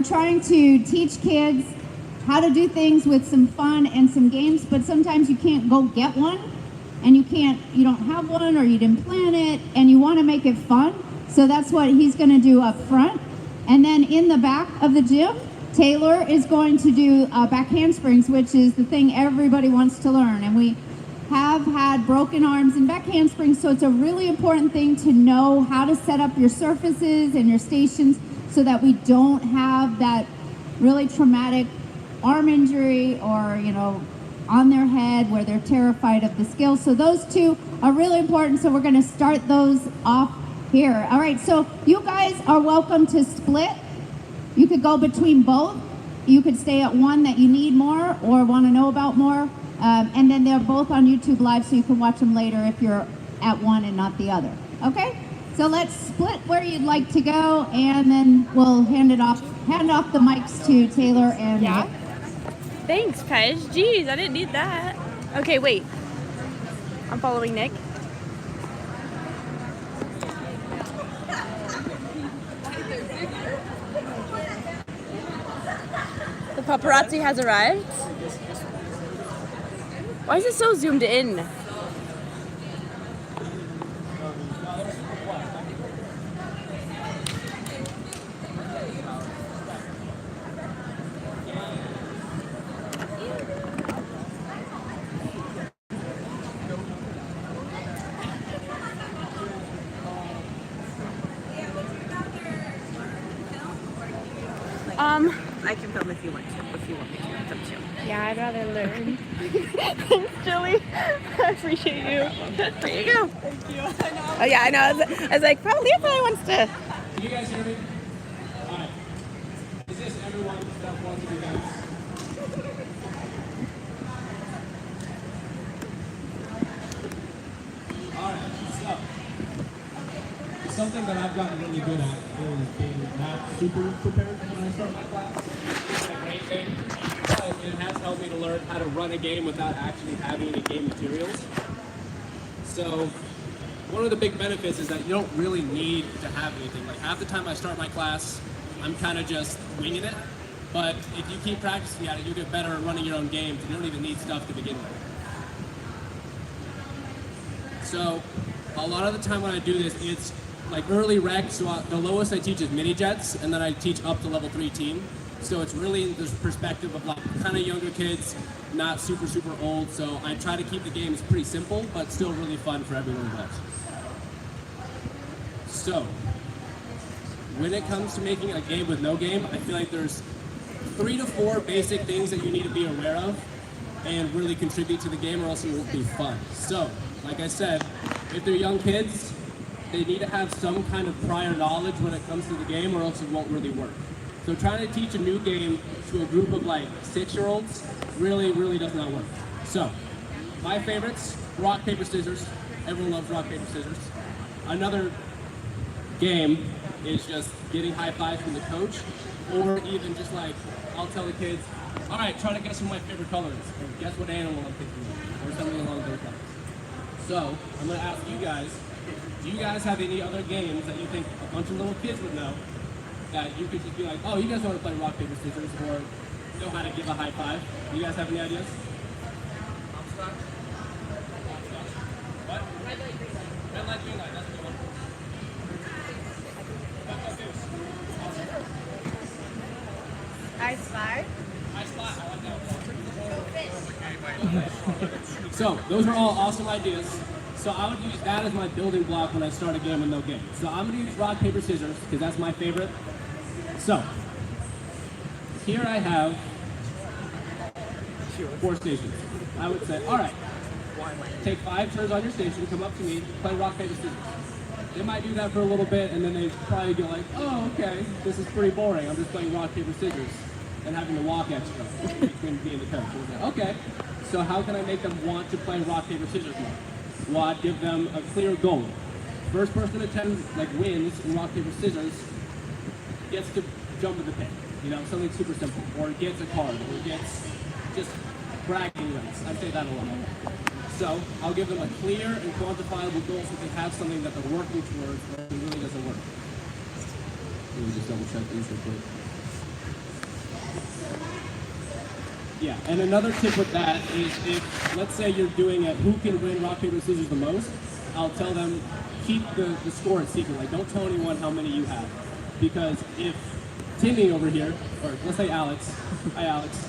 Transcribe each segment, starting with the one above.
trying to teach kids how to do things with some fun and some games, but sometimes you can't go get one, and you don't have one, or you didn't plan it, and you want to make it fun. So that's what he's going to do up front. And then in the back of the gym, Taylor is going to do back handsprings, which is the thing everybody wants to learn. And we have had broken arms and back handsprings, so it's a really important thing to know how to set up your surfaces and your stations so that we don't have that really traumatic arm injury or, on their head where they're terrified of the skills. So those two are really important, so we're going to start those off here. All right, so you guys are welcome to split. You could go between both. You could stay at one that you need more or want to know about more. And then they're both on YouTube Live, so you can watch them later if you're at one and not the other. Okay? So let's split where you'd like to go, and then we'll hand off the mics to Taylor and Nick. Thanks, Pej. Jeez, I didn't need that. Okay, wait. I'm following Nick. The paparazzi has arrived. Why is it so zoomed in? I can film if you want me to. It's up to you. Yeah, I'd rather learn. Thanks, Julie. I appreciate you. There you go. Thank you. I know. Oh yeah, I know. I was like, probably wants to. Can you guys hear me? All right. Is this everyone that wants to do that? All right. So, something that I've gotten really good at is being not super prepared when I start my class. It's a great thing, but it has helped me to learn how to run a game without actually having any game materials. So, one of the big benefits is that you don't really need to have anything. Like half the time I start my class, I'm kind of just winging it. But if you keep practicing at it, you get better at running your own games. You don't even need stuff to begin with. So a lot of the time when I do this, it's like early rec. So the lowest I teach is mini jets, and then I teach up to level 3 team. So it's really in this perspective of like kind of younger kids, not super old. So I try to keep the games pretty simple, but still really fun for everyone involved. So, when it comes to making a game with no game, I feel like there's 3 to 4 basic things that you need to be aware of and really contribute to the game, or else it won't be fun. So, like I said, if they're young kids, they need to have some kind of prior knowledge when it comes to the game, or else it won't really work. So trying to teach a new game to a group of like 6-year-olds really does not work. So, my favorites, rock, paper, scissors. Everyone loves rock, paper, scissors. Another game is just getting high fives from the coach, or even just like, I'll tell the kids, all right, try to guess what my favorite color is, or guess what animal I'm thinking of, or something along those lines. So, I'm gonna ask you guys, do you guys have any other games that you think a bunch of little kids would know, that you could just be like, oh, you guys want to play rock, paper, scissors, or know how to give a high five? Do you guys have any ideas? Hopscotch? What? Red light, green light, that's a good one. I Spy. I Spy, I like that. So, those are all awesome ideas. So I would use that as my building block when I start a game with no game. So I'm going to use rock, paper, scissors, because that's my favorite. So, here I have 4 stations. I would say, all right, take 5 turns on your station, come up to me, play rock, paper, scissors. They might do that for a little bit, and then they probably go like, oh, okay, this is pretty boring. I'm just playing rock, paper, scissors, and having to walk extra between me and the coach. Like, okay, so how can I make them want to play rock, paper, scissors more? Well, I'd give them a clear goal. First person to 10 wins in rock, paper, scissors gets to jump in the pit. Something super simple. Or gets a card, or gets just bragging rights. I say that a lot. So I'll give them a clear and quantifiable goal so they have something that they're working towards, or it really doesn't work. Let me just double check these real quick. Yeah, and another tip with that is if, let's say you're doing it, who can win rock, paper, scissors the most, I'll tell them, keep the score a secret. Like, don't tell anyone how many you have. Because if Timmy over here, or let's say Alex, hi Alex,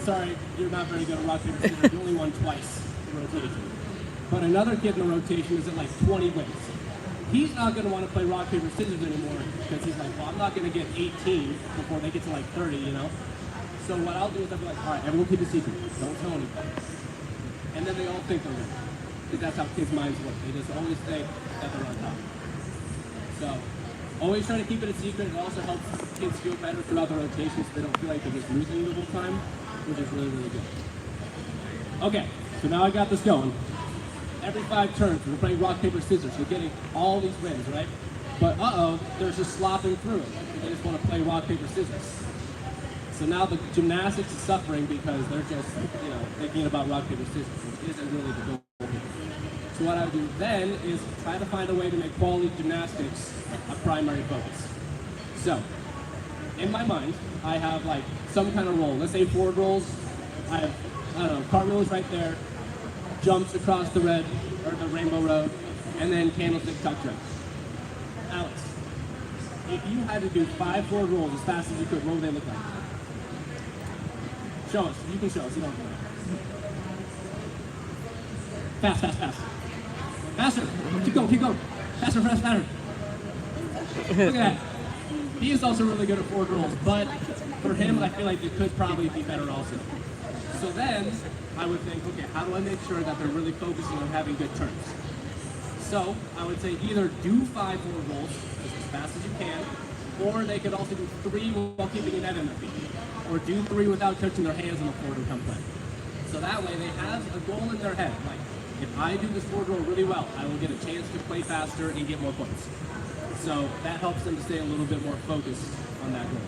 sorry, you're not very good at rock, paper, scissors, you only won twice in rotation. But another kid in the rotation is at like 20 wins. He's not going to want to play rock, paper, scissors anymore because he's like, well, I'm not going to get 18 before they get to like 30, you know? So what I'll do is I'll be like, all right, everyone keep a secret. Don't tell anybody. And then they all think they're winning. Because that's how kids' minds work. They just always think that they're on top. So always try to keep it a secret. It also helps kids feel better throughout the rotation so they don't feel like they're just losing the whole time, which is really, really good. Okay, so now I got this going. Every 5 turns, we're playing rock, paper, scissors. You're getting all these wins, right? But they're just slopping through it. They just want to play rock, paper, scissors. So now the gymnastics is suffering because they're just, thinking about rock, paper, scissors, which isn't really the goal here. So what I would do then is try to find a way to make quality gymnastics a primary focus. So, in my mind, I have like some kind of roll. Let's say forward rolls. I have, cartwheels right there, jumps across the red, or the rainbow road, and then candlestick tuck jump. Alex, if you had to do 5 forward rolls as fast as you could, what would they look like? Show us. You can show us. You don't have to. Fast, fast, fast. Faster. Keep going, keep going. Faster, faster, faster. Look at that. He is also really good at forward rolls, but for him, I feel like it could probably be better also. So then, I would think, okay, how do I make sure that they're really focusing on having good turns? So, I would say either do 5 forward rolls as fast as you can, or they could also do 3 while keeping your net in their feet. Or do 3 without touching their hands on the floor to come play. So that way they have a goal in their head. Like, if I do this forward roll really well, I will get a chance to play faster and get more points. So that helps them to stay a little bit more focused on that goal.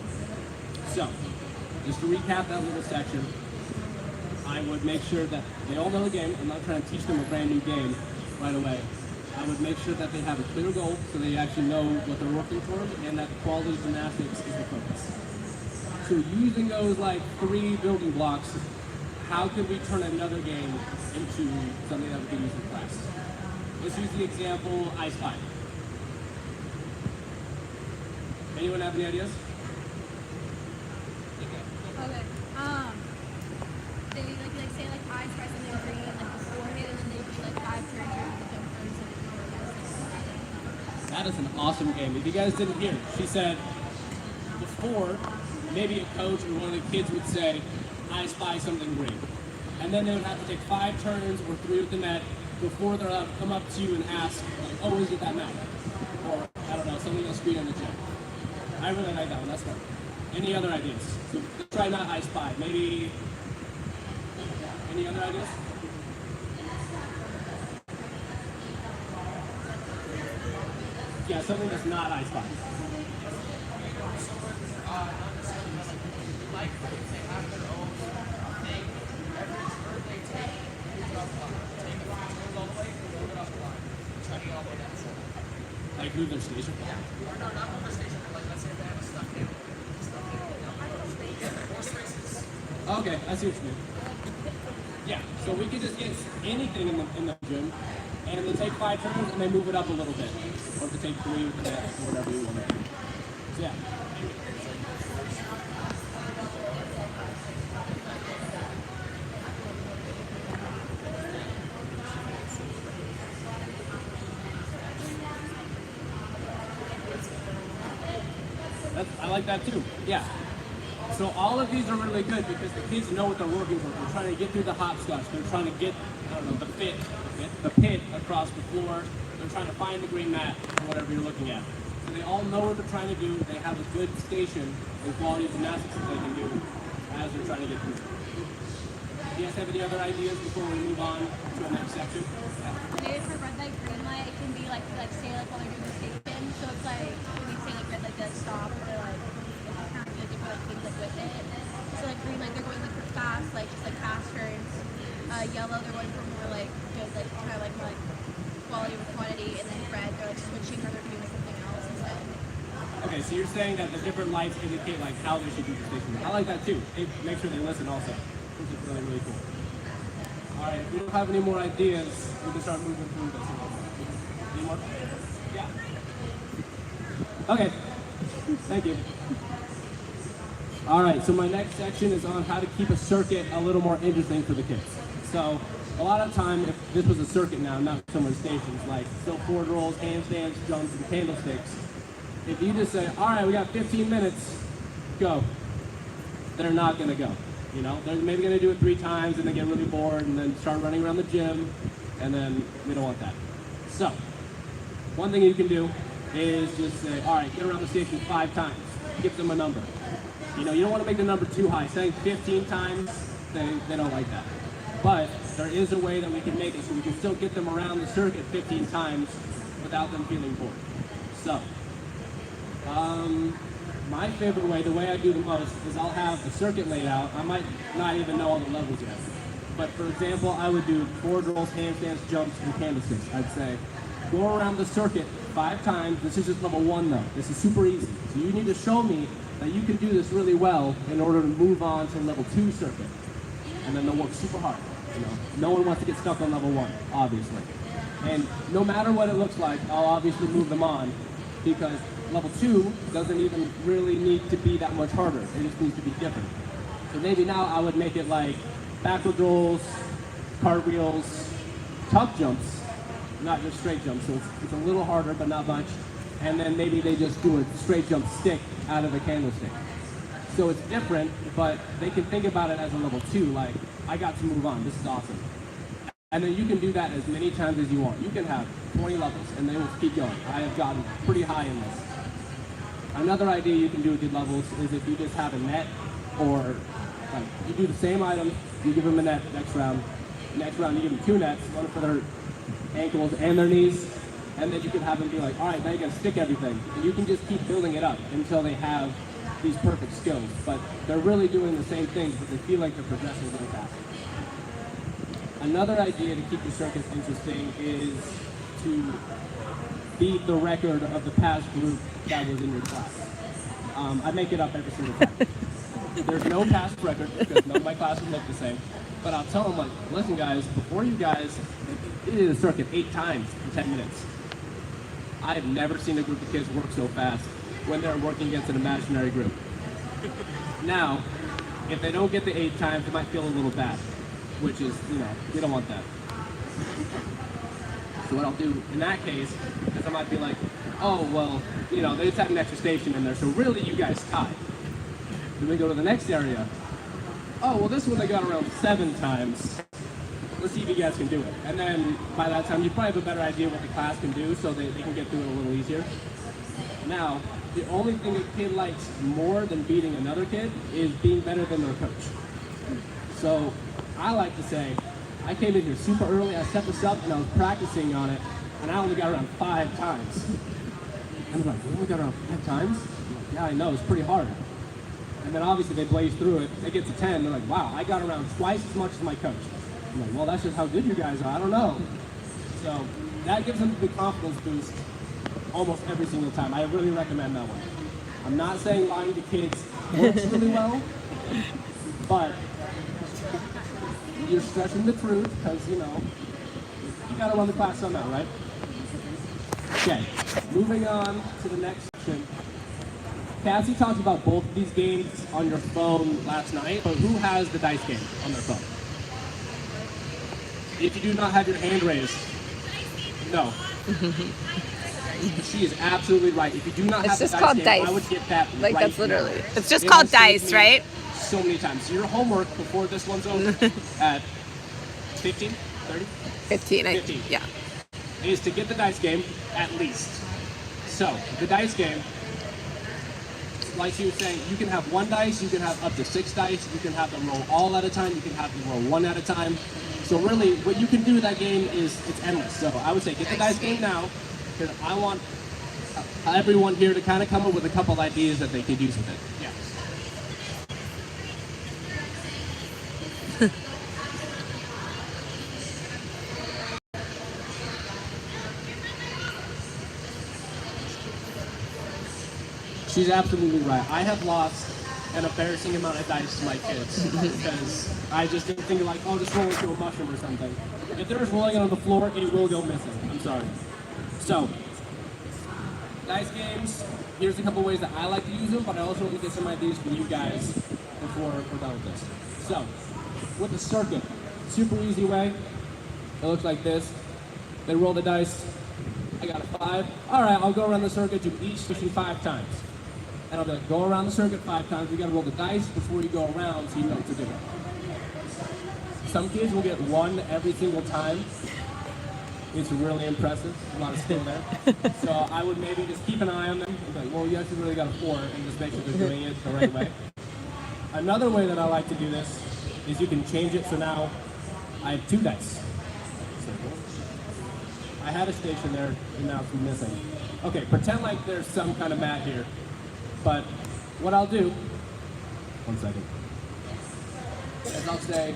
So, just to recap that little section, I would make sure that they all know the game. I'm not trying to teach them a brand new game right away. I would make sure that they have a clear goal so they actually know what they're working towards and that the quality of gymnastics is the focus. So using those like 3 building blocks, how could we turn another game into something that we can use in class? Let's use the example I Spy. Anyone have any ideas? Okay. They like say like I Spy something green like beforehand, and then they do like 5 turns and the jumpers and That is an awesome game. If you guys didn't hear, she said before, maybe a coach or one of the kids would say, I spy something green. And then they would have to take 5 turns or 3 with the net before they're allowed to come up to you and ask, like, oh, is it that net? Or, I don't know, something else green on the gym. I really like that one, that's fun. Any other ideas? So let's try not I spy. Maybe, any other ideas? Yeah, something that's not I spy. Like move their station? Or no, not move their station, but like let's say they have a stuffed animal. Okay, I see what you mean. Yeah, so we could just get anything in the gym, and they take 5 turns and they move it up a little bit. Or they take 3 with the net, or whatever you want to do. So yeah. I like that too. Yeah. So all of these are really good because the kids know what they're working for. They're trying to get through the hopscotch. They're trying to get, the pit across the floor. They're trying to find the green mat or whatever you're looking at. So they all know what they're trying to do. They have a good station and quality of gymnastics that they can do as they're trying to get through. Do you guys have any other ideas before we move on to the next section? maybe for red light, green light, it can be like say like while they're doing the station. So it's like when you say like red light, they stop or like kind of different like things like with it. So like green light, they're going like for fast, like just like fast turns. Yellow, they're going for more like good, like kind of like more like quality with quantity, and then red, they're like switching or they're doing something else instead. Okay, so you're saying that the different lights indicate like how they should do the station. I like that too. Make sure they listen also. which is really, really cool. All right, if we don't have any more ideas, we can start moving through this. Any more? Yeah. Okay. Thank you. All right, so my next section is on how to keep a circuit a little more interesting for the kids. So a lot of time, if this was a circuit now, not so much stations, like still forward rolls, handstands, jumps, and candlesticks, if you just say, all right, we got 15 minutes, go, they're not gonna go. You know, they're maybe gonna do it 3 times and then get really bored and then start running around the gym, and then we don't want that. So, one thing you can do is just say, all right, get around the station 5 times, give them a number. You know, you don't want to make the number too high. Saying 15 times, they don't like that. But there is a way that we can make it so we can still get them around the circuit 15 times without them feeling bored. So, my favorite way, the way I do the most, is I'll have the circuit laid out. I might not even know all the levels yet. But for example, I would do forward rolls, handstands, jumps, and candlesticks. I'd say, go around the circuit 5 times. This is just level 1 though. This is super easy. So you need to show me that you can do this really well in order to move on to level 2 circuit. And then they'll work super hard. You know, no one wants to get stuck on level 1, obviously. And no matter what it looks like, I'll obviously move them on, because level 2 doesn't even really need to be that much harder. It just needs to be different. So maybe now I would make it like backward rolls, cartwheels, tuck jumps, not just straight jumps. So it's a little harder, but not much. And then maybe they just do a straight jump stick out of the candlestick. So it's different, but they can think about it as a level 2, like, I got to move on, this is awesome. And then you can do that as many times as you want. You can have 20 levels, and they will keep going. I have gotten pretty high in this. Another idea you can do with these levels is if you just have a net, or like, you do the same item, you give them a net next round. Next round you give them 2 nets, one for their ankles and their knees, and then you can have them be like, all right, now you gotta stick everything. And you can just keep building it up until they have these perfect skills. But they're really doing the same things, but they feel like they're progressing really fast. Another idea to keep your circuits interesting is to beat the record of the past group that was in your class. I make it up every single time. There's no past record because none of my classes look the same. But I'll tell them, like, listen guys, before you guys did a circuit 8 times in 10 minutes. I have never seen a group of kids work so fast when they're working against an imaginary group. Now, if they don't get the 8 times, they might feel a little bad, which is, you know, we don't want that. So what I'll do in that case is I might be like, oh, well, you know, they just have an extra station in there, so really you guys tied. Then we go to the next area. Oh, well, this one they got around 7 times. Let's see if you guys can do it. And then by that time, you probably have a better idea what the class can do, so they can get through it a little easier. Now, the only thing a kid likes more than beating another kid is being better than their coach. So I like to say, I came in here super early, I set this up, and I was practicing on it, and I only got around 5 times. And they're like, you only got around 5 times? I'm like, yeah, I know, it's pretty hard. And then obviously they blaze through it, they get to 10, they're like, wow, I got around twice as much as my coach. I'm like, well, that's just how good you guys are, I don't know. So that gives them a big confidence boost almost every single time. I really recommend that one. I'm not saying lying to kids works really well, but you're stretching the truth because, you know, you gotta run the class somehow, right? Okay, moving on to the next section. Cassie talked about both of these games on your phone last night, but who has the dice game on their phone? If you do not have your hand raised, no. She is absolutely right. If you do not have the dice game, I would get that Like, right that's literally. now. It's just It called has saved dice, me right? So many times. So your homework before this one's over at 15, 30? 15. 15. Yeah. Is to get the dice game at least. So the dice game, like she was saying, you can have 1 dice, you can have up to 6 dice, you can have them roll all at a time, you can have them roll 1 at a time. So really, what you can do with that game is, it's endless. So I would say get the dice game now, because I want everyone here to kind of come up with a couple ideas that they can use with it. Yeah. She's absolutely right. I have lost an embarrassing amount of dice to my kids because I just didn't think like, oh, just roll into a mushroom or something. If they're just rolling it on the floor, it will go missing. I'm sorry. So, dice games, here's a couple ways that I like to use them, but I also want to get some ideas from you guys before we're done with this. So, with the circuit, super easy way. It looks like this. They roll the dice. I got a 5. All right, I'll go around the circuit, do each station 5 times. And I'll be like, go around the circuit 5 times. You got to roll the dice before you go around so you know what to do. Some kids will get 1 every single time. It's really impressive. A lot of skill there. So I would maybe just keep an eye on them and be like, well, you actually really got a 4 and just make sure they're doing it the right way. Another way that I like to do this is you can change it so now I have 2 dice. I had a station there, and now it's missing. Okay, pretend like there's some kind of mat here. But what I'll do, 1 second, is I'll say,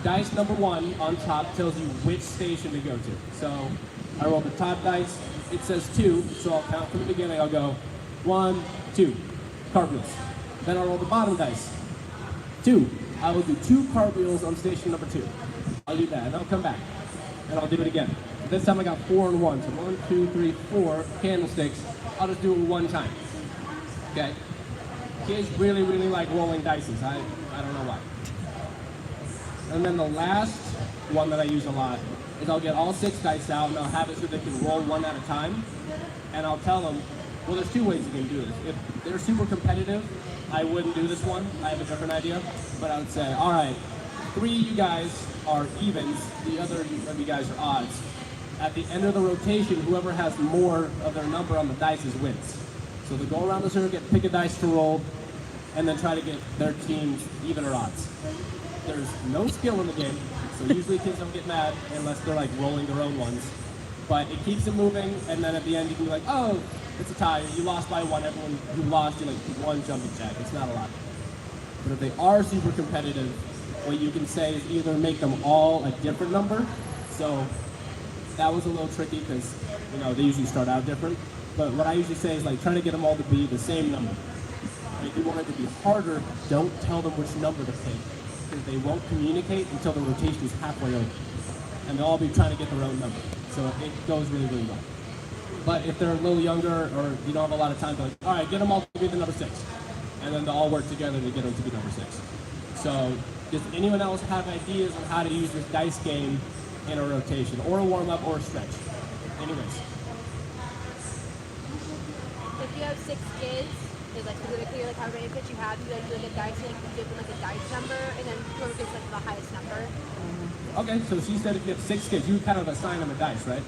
dice number 1 on top tells you which station to go to. So I roll the top dice, it says 2, so I'll count from the beginning. I'll go 1, 2, cartwheels. Then I'll roll the bottom dice, 2. I will do 2 cartwheels on station number 2. I'll do that, and I'll come back, and I'll do it again. This time I got 4 and 1, so 1, 2, 3, 4 candlesticks. I'll just do it 1 time. Okay? Kids really, really like rolling dices. I don't know why. And then the last one that I use a lot is I'll get all 6 dice out and I'll have it so they can roll 1 at a time. And I'll tell them, well, there's 2 ways you can do this. If they're super competitive, I wouldn't do this one. I have a different idea. But I would say, all right, 3 of you guys are evens, the other of you guys are odds. At the end of the rotation, whoever has more of their number on the dice wins. So they go around the circuit, pick a dice to roll, and then try to get their teams even or odds. There's no skill in the game, so usually kids don't get mad unless they're like rolling their own ones. But it keeps it moving, and then at the end you can be like, oh, it's a tie. You lost by 1. Everyone who lost, you like 1 jumping jack. It's not a lot. But if they are super competitive, what you can say is either make them all a different number. So that was a little tricky because, you know, they usually start out different. But what I usually say is like try to get them all to be the same number. If you want it to be harder, don't tell them which number to pick because they won't communicate until the rotation is halfway over. And they'll all be trying to get their own number. So it goes really, really well. But if they're a little younger or you don't have a lot of time, they're like, all right, get them all to be the number 6. And then they'll all work together to get them to be number 6. So does anyone else have ideas on how to use this dice game in a rotation, or a warm-up, or a stretch? Anyways. If you have 6 kids, is like specifically like how many kids you have, you like do like a dice, like you give them like a dice number, and then whoever gets like the highest number. Okay, so she said if you have 6 kids, you kind of assign them a dice, right?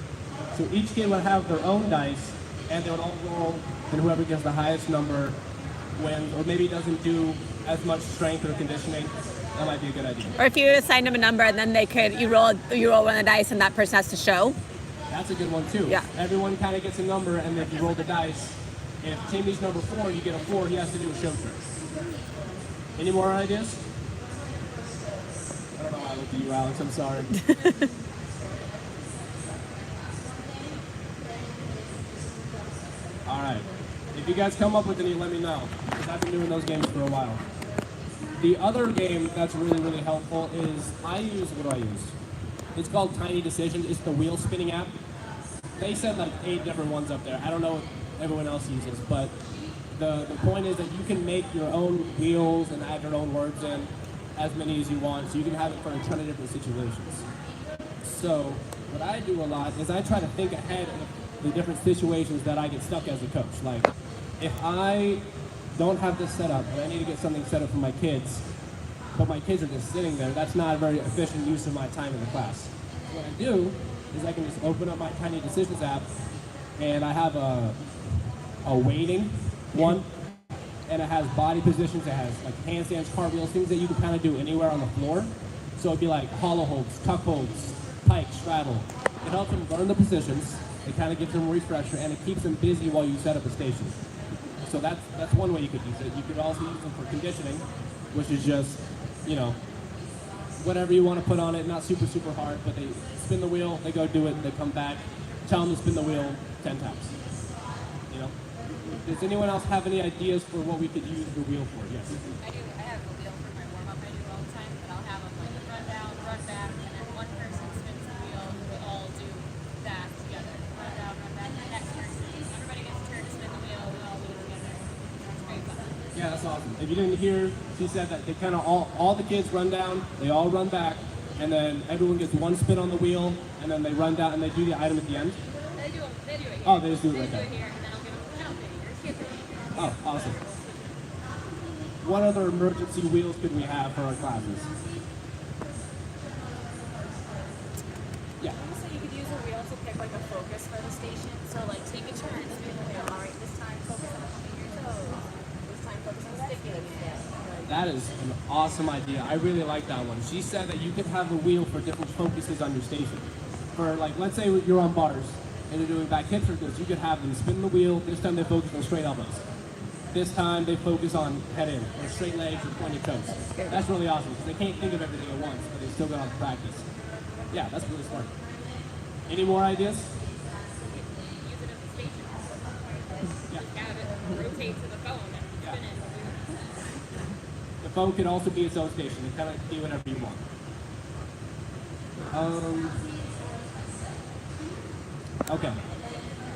So each kid would have their own dice, and they would all roll, and whoever gets the highest number wins, or maybe doesn't do as much strength or conditioning. That might be a good idea. Or if you assign them a number and then you roll 1 of the dice and that person has to show. That's a good one too. Yeah. Everyone kind of gets a number, and if you roll the dice, if Timmy's number 4, you get a 4, he has to do a show trick. Any more ideas? I don't know why I looked at you, Alex. I'm sorry. All right. If you guys come up with any, let me know, because I've been doing those games for a while. The other game that's really, really helpful is what do I use? It's called Tiny Decisions. It's the wheel spinning app. They said like 8 different ones up there. I don't know what everyone else uses, but the point is that you can make your own wheels and add your own words in, as many as you want, so you can have it for a ton of different situations. So what I do a lot is I try to think ahead of the different situations that I get stuck as a coach. Like if I don't have this set up, and I need to get something set up for my kids, but my kids are just sitting there, that's not a very efficient use of my time in the class. So what I do is I can just open up my Tiny Decisions app, and I have a weighting one, and it has body positions, it has like handstands, cartwheels, things that you can kind of do anywhere on the floor. So it'd be like hollow holds, tuck holds, pike, straddle. It helps them learn the positions, it kind of gives them a refresher, and it keeps them busy while you set up a station. So that's one way you could use it. You could also use them for conditioning, which is just, you know, whatever you want to put on it, not super, super hard, but they spin the wheel, they go do it, they come back, tell them to spin the wheel 10 times, you know? Does anyone else have any ideas for what we could use the wheel for? Yes. I do. I have a wheel for my warm up. I do all the time, but I'll have them like run down, run back, and then one person spins the wheel. We all do that together. Run down, run back. And next person, everybody gets a turn to spin the wheel. We all do it together. It's great fun. Yeah, that's awesome. If you didn't hear, she said that they kind of all the kids run down, they all run back, and then everyone gets one spin on the wheel, and then they run down and they do the item at the end. They do it here. Oh, they just do it right They do there. it here, and then I'll give them a penalty or skipping. Oh, awesome. What other emergency wheels could we have for our classes? Yeah. So you could use a wheel to pick like a focus for the station. So like take a turn, spin the wheel. All right, this time focus on pumping your toes. This time focus on sticking it. That is an awesome idea. I really like that one. She said that you could have a wheel for different focuses on your station. For like, let's say you're on bars and you're doing back hip circles, you could have them spin the wheel. This time they focus on straight elbows. This time they focus on head in, or straight legs, or pointed toes. That's really awesome because they can't think of everything at once, but they still got to practice. Yeah, that's really smart. Any more ideas? Use it as a station. Yeah. Have it rotate to the phone and spin it. The phone can also be its own station. It kind of do whatever you want. Okay.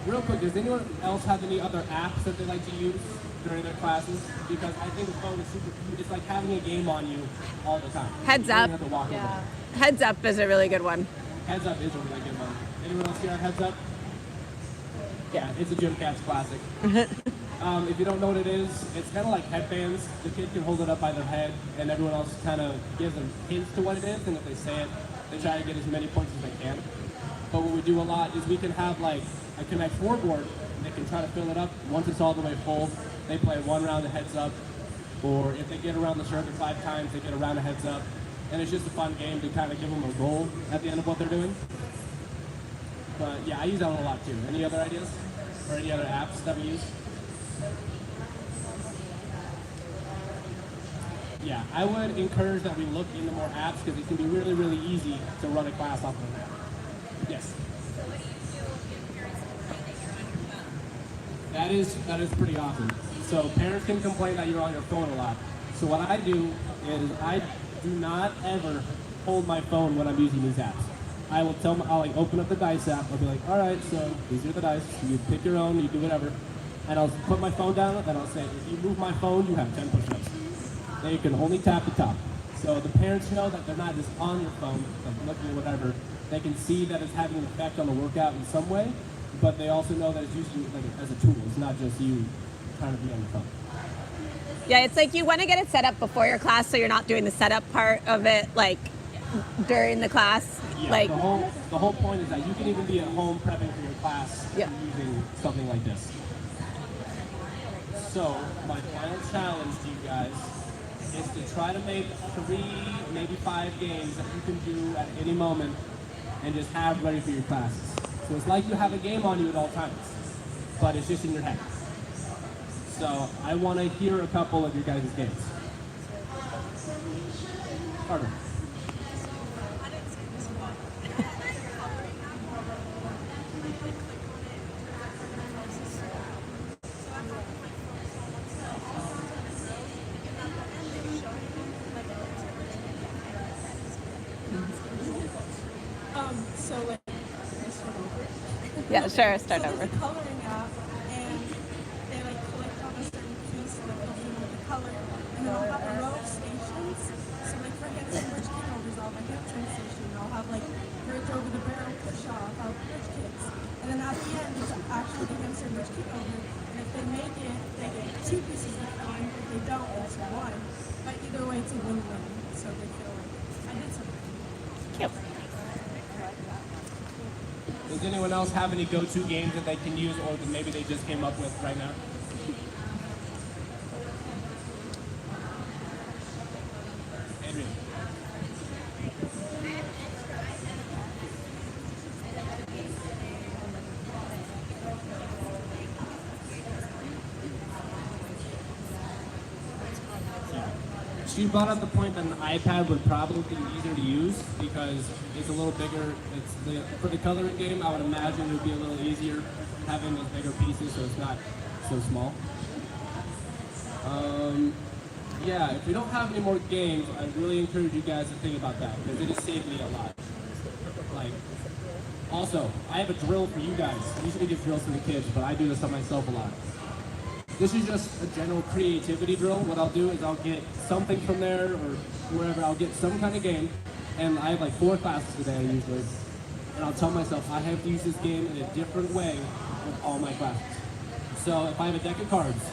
Real quick, does anyone else have any other apps that they like to use during their classes? Because I think the phone is super cute. It's like having a game on you all the time. Heads You don't up. have to walk over. Heads Up is a really good one. Heads Up is a really good one. Anyone else here have Heads Up? Yeah, it's a Gym Cats classic. If you don't know what it is, it's kind of like headbands. The kid can hold it up by their head, and everyone else kind of gives them hints to what it is, and if they say it, they try to get as many points as they can. But what we do a lot is we can have like a Connect 4 board, and they can try to fill it up. Once it's all the way full, they play one round of Heads Up, or if they get around the circuit 5 times, they get a round of Heads Up. And it's just a fun game to kind of give them a goal at the end of what they're doing. But yeah, I use that one a lot too. Any other ideas? Or any other apps that we use? Yeah, I would encourage that we look into more apps because it can be really, really easy to run a class off of an app. Yes? That is pretty awesome. So parents can complain that you're on your phone a lot. So what I do is I do not ever hold my phone when I'm using these apps. I will tell them, I'll like open up the dice app. I'll be like, all right, so these are the dice. You pick your own, you do whatever. And I'll put my phone down and I'll say, if you move my phone, you have 10 push-ups. They can only tap the top. So the parents know that they're not just on your phone, like looking at whatever. They can see that it's having an effect on the workout in some way, but they also know that it's used like as a tool. It's not just you trying to be on your phone. Yeah, it's like you want to get it set up before your class so you're not doing the setup part of it like during the class. Yeah, Like the whole point is that you can even be at home prepping for your class using something like this. So my final challenge to you guys is to try to make 3, maybe 5 games that you can do at any moment and just have ready for your classes. So it's like you have a game on you at all times, but it's just in your head. So I want to hear a couple of your guys' games. Carter. So like, this one over. yeah, sure, start So over. there's a coloring app, and they like collect on a certain piece and they'll fill in with the color, and then I'll have a row of stations. So like for handstand bridge kickovers, I'll have a handstand station. I'll have like bridge over the barrel push off, I'll have bridge kicks, and then at the end it's actually the handstand bridge kickover. And if they make it, they get 2 pieces of film. If they don't, it's 1. But either way, it's a win-win. So they feel like I did something. Cute. Does anyone else have any go-to games that they can use or that maybe they just came up with right now? Adrian. She brought up the point that an iPad would probably be easier to use because it's a little bigger. For the coloring game, I would imagine it would be a little easier having those bigger pieces, so it's not so small. Yeah, if we don't have any more games, I really encourage you guys to think about that because it has saved me a lot. Like, also, I have a drill for you guys. I usually give drills to the kids, but I do this on myself a lot. This is just a general creativity drill. What I'll do is I'll get something from there or wherever. I'll get some kind of game, and I have like 4 classes today usually. And I'll tell myself I have to use this game in a different way with all my classes. So if I have a deck of cards,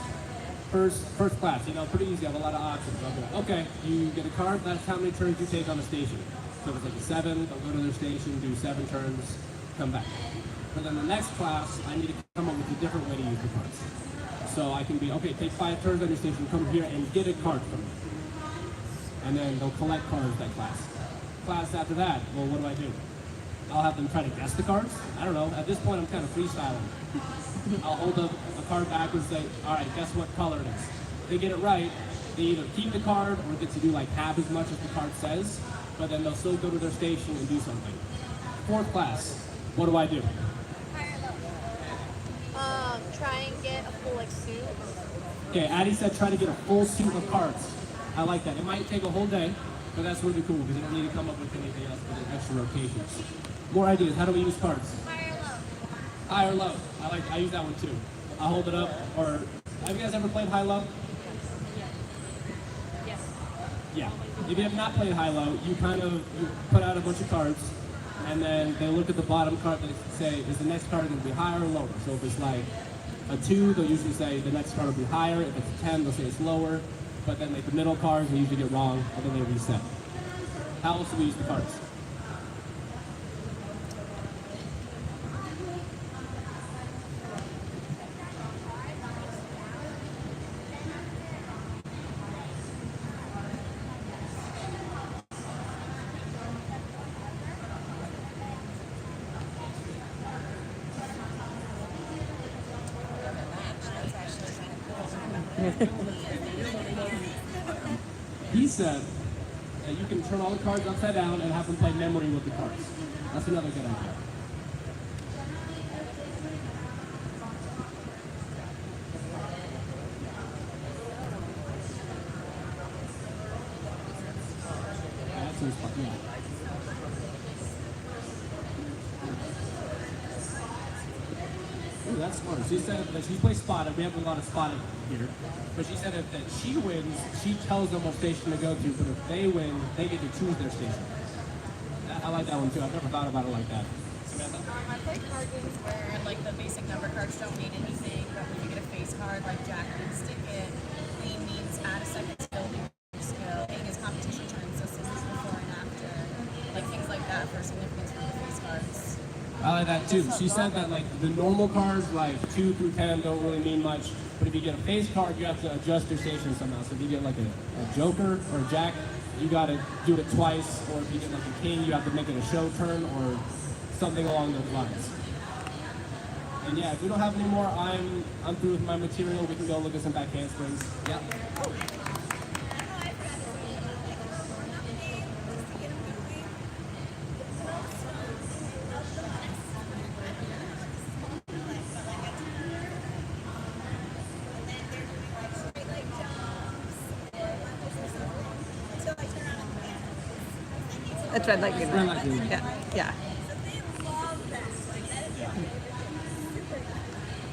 first class, you know, pretty easy. I have a lot of options. I'll be like, okay, you get a card. That's how many turns you take on the station. So if it's like a 7, they'll go to their station, do 7 turns, come back. But then the next class, I need to come up with a different way to use the cards. So I can be, okay, take 5 turns on your station, come here and get a card from me. And then they'll collect cards that class. Class after that, well, what do I do? I'll have them try to guess the cards. I don't know. At this point, I'm kind of freestyling. I'll hold up a card back and say, all right, guess what color it is. If they get it right, they either keep the card or get to do like half as much as the card says, but then they'll still go to their station and do something. 4th class, what do I do? Try and get a full like suit. Okay, Addie said try to get a full suit of cards. I like that. It might take a whole day, but that's really cool because you don't need to come up with anything else for the extra rotations. More ideas. How do we use cards? High or low? High or low. I use that one too. I'll hold it up. Or have you guys ever played high-low? Yes. Yeah. If you have not played high-low, you put out a bunch of cards, and then they look at the bottom card and say, is the next card going to be higher or lower? So if it's like a 2, they'll usually say the next card will be higher. If it's a 10, they'll say it's lower. But then like the middle cards, they usually get wrong, and then they reset. How else do we use the cards? He said that you can turn all the cards upside down and have them play memory with the cards. That's another good idea. That seems fun, yeah. Ooh, that's smart. She said that she plays spotted. We have a lot of spotted here. But she said that she wins, she tells them what station to go to, but if they win, they get to choose their station. I like that one too. I've never thought about it like that. Samantha? I play card games where like the basic number cards don't mean anything, but when you get a face card like Jack means stick it, Queen means add a second skill, new skill, King is competition turns, so this is before and after. Like things like that for significance for the face cards. I like that too. She said that like the normal cards, like 2 through 10, don't really mean much. But if you get a face card, you have to adjust your station somehow. So if you get like a joker or a jack, you got to do it twice. Or if you get like a king, you have to make it a show turn or something along those lines. And yeah, if we don't have any more, I'm through with my material. We can go look at some back handsprings. Yeah. It's red light, green Red light. light, green light. Yeah.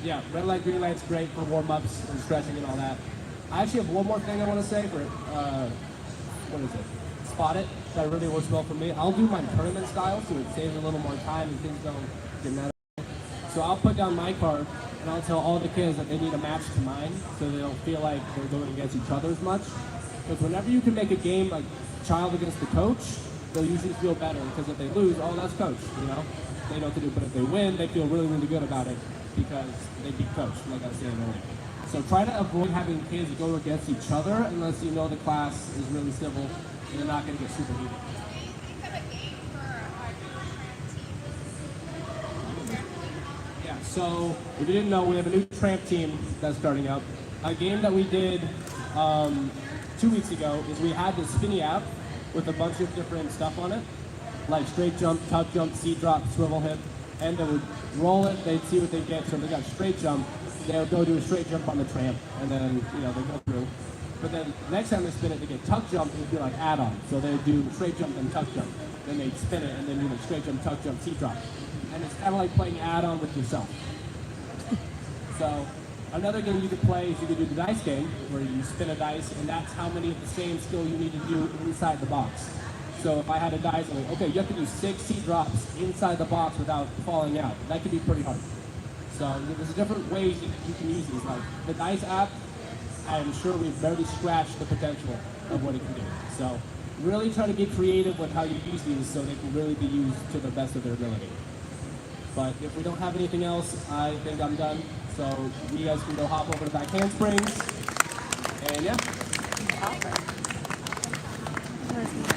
Yeah, red light, green light's great for warm-ups and stretching and all that. I actually have one more thing I want to say for, what is it? Spot it. That really works well for me. I'll do my tournament style, so it saves a little more time and things don't get mad. So I'll put down my card, and I'll tell all the kids that they need a match to mine, so they don't feel like they're going against each other as much. Because whenever you can make a game like child against the coach, they'll usually feel better, because if they lose, oh, that's coach, you know? They know what to do, but if they win, they feel really, really good about it because they beat coach, like I was saying earlier. So try to avoid having kids go against each other unless you know the class is really civil and they're not going to get super heated. Yeah, so if you didn't know, we have a new tramp team that's starting up. A game that we did 2 weeks ago is we had this spinny app with a bunch of different stuff on it, like straight jump, tuck jump, seat drop, swivel hip, and they would roll it, they'd see what they get. So they got straight jump, they'll go do a straight jump on the tramp, and then, you know, they go through. But then next time they spin it, they get tuck jump, and it'd be like add-on. So they do straight jump and tuck jump. Then they spin it, and then do the straight jump, tuck jump, T-drop. And it's kind of like playing add-on with yourself. So another game you could play is you could do the dice game, where you spin a dice, and that's how many of the same skill you need to do inside the box. So if I had a dice, I'm like, okay, you have to do 6 T-drops inside the box without falling out. That could be pretty hard. So there's different ways you can use these. Like the dice app, I'm sure we've barely scratched the potential of what it can do. So really try to get creative with how you use these so they can really be used to the best of their ability. But if we don't have anything else, I think I'm done. So you guys can go hop over to back handsprings. And yeah. Awesome.